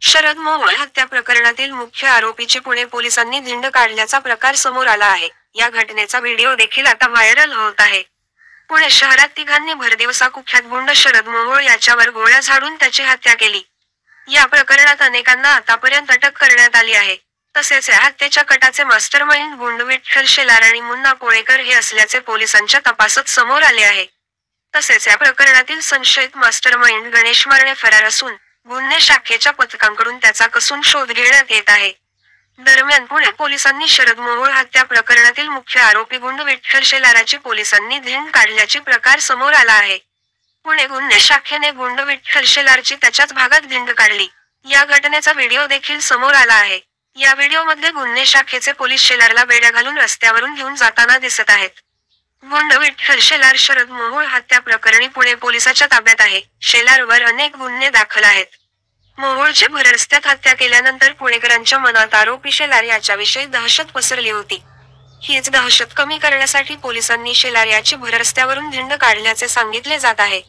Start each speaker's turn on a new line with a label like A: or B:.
A: शरद मोहोळ हत्या प्रकरणातील मुख्य आरोपीची पुणे पोलिसांनी धिंड काढल्याचा प्रकार समोर आला आहे. या घटनेचा व्हिडिओ देखील आता व्हायरल होत आहे. पुणे शहरात तिघांनी भरदिवसा कुख्यात गुंड शरद मोहोळ याच्यावर गोळ्या झाडून त्याची हत्या केली. या प्रकरणात अनेकांना आतापर्यंत अटक करण्यात आली आहे. तसेच या हत्येच्या कटाचे मास्टरमाइंड गुंड विठ्ठल शेलार आणि मुन्ना कोळेकर हे असल्याचे पोलिसांच्या तपासात समोर आले आहे. तसेच या प्रकरणातील संशयित मास्टरमाइंड गणेश मारणे फरार असून गुन्हे शाखेच्या पथकांकडून त्याचा कसून शोध घेण्यात येत आहे. दरम्यान पुणे पोलिसांनी शरद मोहोळ हत्या प्रकरणातील मुख्य आरोपी गुंड विठ्ठल शेलाराची पोलिसांनी धिंड काढल्याची प्रकार समोर आला आहे. पुणे गुन्हे शाखेने गुंड विठ्ठल शेलारची त्याच्याच भागात धिंड काढली. या घटनेचा व्हिडिओ देखील समोर आला आहे. या व्हिडिओमध्ये गुन्हे शाखेचे पोलीस शेलारला बेड्या घालून रस्त्यावरून घेऊन जाताना दिसत आहेत. गुंड विठ्ठल शेलार शरद मोहोळ हत्या प्रकरणी पुणे पोलिसाच्या ताब्यात आहे. शेलारवर अनेक गुन्हे दाखल आहेत. मोहोळची भररस्त्यात हत्या केल्यानंतर पुणेकरांच्या मनात आरोपी शेलार याच्याविषयी दहशत पसरली होती. हीच दहशत कमी करण्यासाठी पोलिसांनी शेलार याची भररस्त्यावरून धिंड काढल्याचे सांगितले जात आहे.